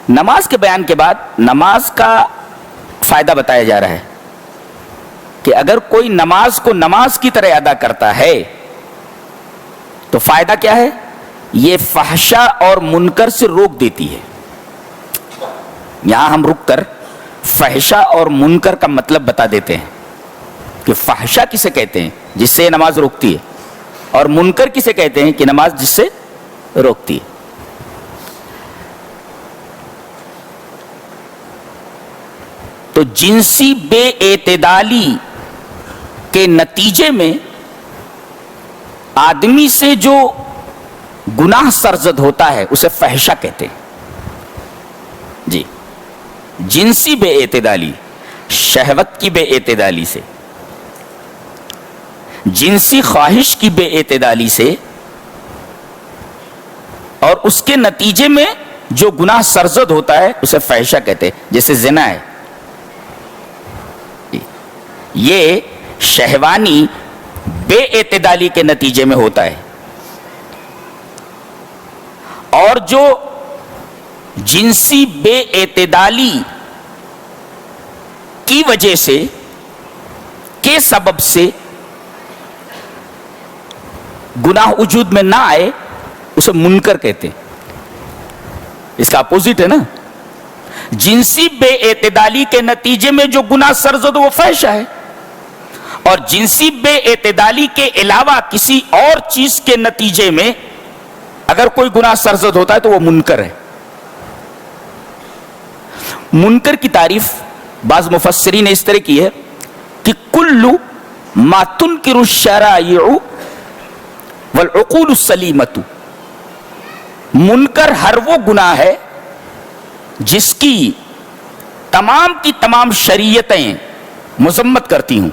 نماز کے بیان کے بعد نماز کا فائدہ بتایا جا رہا ہے کہ اگر کوئی نماز کو نماز کی طرح ادا کرتا ہے تو فائدہ کیا ہے؟ یہ فحشا اور منکر سے روک دیتی ہے. یہاں ہم رک کر فحشا اور منکر کا مطلب بتا دیتے ہیں کہ فحشا کسے کہتے ہیں جس سے نماز روکتی ہے، اور منکر کسے کہتے ہیں کہ نماز جس سے روکتی ہے. تو جنسی بے اعتدالی کے نتیجے میں آدمی سے جو گناہ سرزد ہوتا ہے اسے فحشا کہتے ہیں. جی، جنسی بے اعتدالی، شہوت کی بے اعتدالی سے، جنسی خواہش کی بے اعتدالی سے، اور اس کے نتیجے میں جو گناہ سرزد ہوتا ہے اسے فحشا کہتے ہیں. جیسے زنا ہے، یہ شہوانی بے اعتدالی کے نتیجے میں ہوتا ہے، اور جو جنسی بے اعتدالی کی وجہ سے کے سبب سے گناہ وجود میں نہ آئے اسے منکر کہتے ہیں. اس کا اپوزٹ ہے نا، جنسی بے اعتدالی کے نتیجے میں جو گناہ سرزد وہ فحشا ہے، اور جنسی بے اعتدالی کے علاوہ کسی اور چیز کے نتیجے میں اگر کوئی گناہ سرزد ہوتا ہے تو وہ منکر ہے. منکر کی تعریف بعض مفسرین نے اس طرح کی ہے کہ کل ما تنکر الشرائع والعقول السلیمۃ، منکر ہر وہ گناہ ہے جس کی تمام شریعتیں مذمت کرتی ہوں.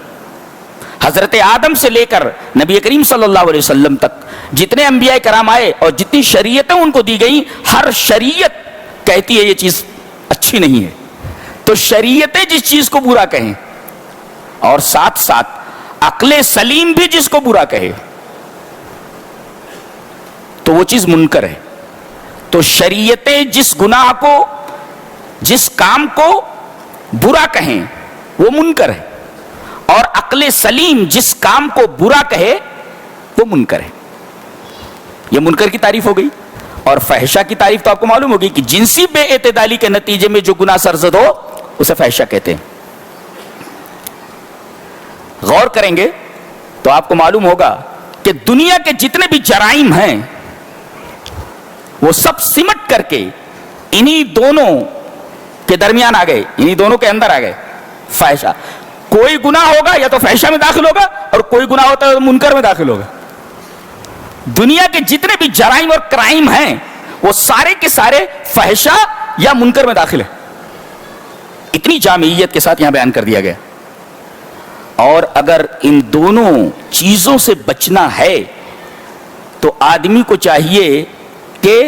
حضرت آدم سے لے کر نبی کریم صلی اللہ علیہ وسلم تک جتنے انبیاء کرام آئے اور جتنی شریعتیں ان کو دی گئیں، ہر شریعت کہتی ہے یہ چیز اچھی نہیں ہے. تو شریعتیں جس چیز کو برا کہیں اور ساتھ ساتھ عقل سلیم بھی جس کو برا کہے تو وہ چیز منکر ہے. تو شریعتیں جس گناہ کو، جس کام کو برا کہیں وہ منکر ہے، اور عقل سلیم جس کام کو برا کہے وہ منکر ہے. یہ منکر کی تعریف ہو گئی. اور فحشا کی تعریف تو آپ کو معلوم ہوگی کہ جنسی بے اعتدالی کے نتیجے میں جو گناہ سرزد ہو اسے فحشا کہتے ہیں. غور کریں گے تو آپ کو معلوم ہوگا کہ دنیا کے جتنے بھی جرائم ہیں وہ سب سمٹ کر کے انہی دونوں کے درمیان آ گئے، انہی دونوں کے اندر آ گئے. فحشا، کوئی گناہ ہوگا یا تو فحشا میں داخل ہوگا، اور کوئی گناہ ہوتا ہے تو منکر میں داخل ہوگا. دنیا کے جتنے بھی جرائم اور کرائم ہیں وہ سارے کے سارے فحشا یا منکر میں داخل ہیں. اتنی جامعیت کے ساتھ یہاں بیان کر دیا گیا. اور اگر ان دونوں چیزوں سے بچنا ہے تو آدمی کو چاہیے کہ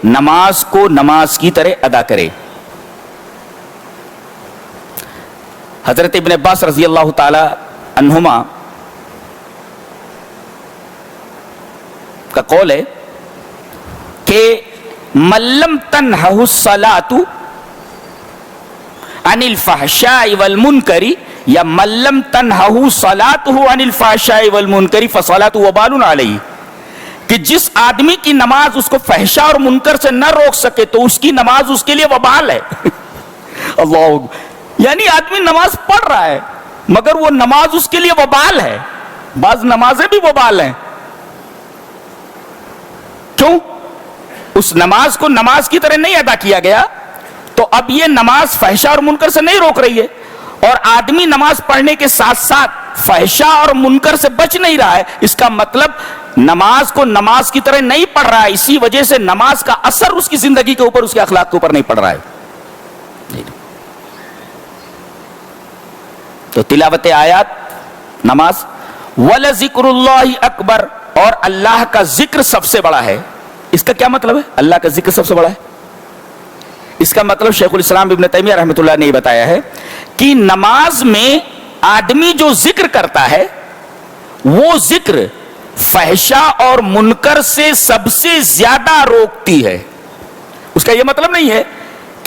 نماز کو نماز کی طرح ادا کرے. حضرت ابن عباس رضی اللہ تعالی عنہما کا قول ہے کہ من لم تنہہ الصلاۃ عن الفحشاء والمنکر یا من لم تنہہ صلاتہ عن الفحشاء والمنکر فصلاۃ وبال علیہ، کہ جس آدمی کی نماز اس کو فحشا اور منکر سے نہ روک سکے تو اس کی نماز اس کے لیے وبال ہے. اللہ، یعنی آدمی نماز پڑھ رہا ہے مگر وہ نماز اس کے لیے وبال ہے. بعض نمازیں بھی وبال ہیں. کیوں؟ اس نماز کو نماز کی طرح نہیں ادا کیا گیا تو اب یہ نماز فحشا اور منکر سے نہیں روک رہی ہے، اور آدمی نماز پڑھنے کے ساتھ ساتھ فحشا اور منکر سے بچ نہیں رہا ہے. اس کا مطلب نماز کو نماز کی طرح نہیں پڑھ رہا ہے، اسی وجہ سے نماز کا اثر اس کی زندگی کے اوپر، اس کے اخلاق کے اوپر نہیں پڑ رہا ہے. تو تلاوت آیات، نماز، وَلَذِكْرُ اللَّهِ اکبر، اور اللہ کا ذکر سب سے بڑا ہے. اس کا کیا مطلب ہے؟ اللہ کا ذکر سب سے بڑا ہے. اس کا مطلب شیخ الاسلام ابن تیمیہ رحمۃ اللہ نے یہ بتایا ہے کہ نماز میں آدمی جو ذکر کرتا ہے وہ ذکر فحشا اور منکر سے سب سے زیادہ روکتی ہے. اس کا یہ مطلب نہیں ہے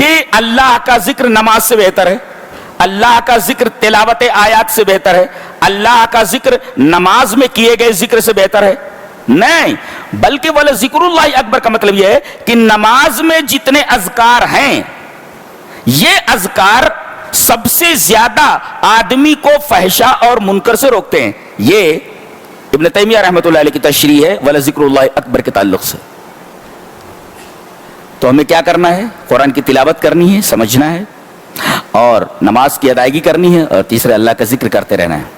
کہ اللہ کا ذکر نماز سے بہتر ہے، اللہ کا ذکر تلاوت آیات سے بہتر ہے، اللہ کا ذکر نماز میں کیے گئے ذکر سے بہتر ہے؟ نہیں، بلکہ وَلَذِکْرُ اللَّهِ اکبر کا مطلب یہ ہے کہ نماز میں جتنے اذکار ہیں یہ اذکار سب سے زیادہ آدمی کو فحشا اور منکر سے روکتے ہیں۔ یہ ابن تیمیہ رحمۃ اللہ علیہ کی تشریح ہے وَلَذِکْرُ اللَّهِ اکبر کے تعلق سے۔ تو ہمیں کیا کرنا ہے؟ قرآن کی تلاوت کرنی ہے، سمجھنا ہے، اور نماز کی ادائیگی کرنی ہے، اور تیسرے اللہ کا ذکر کرتے رہنا ہے۔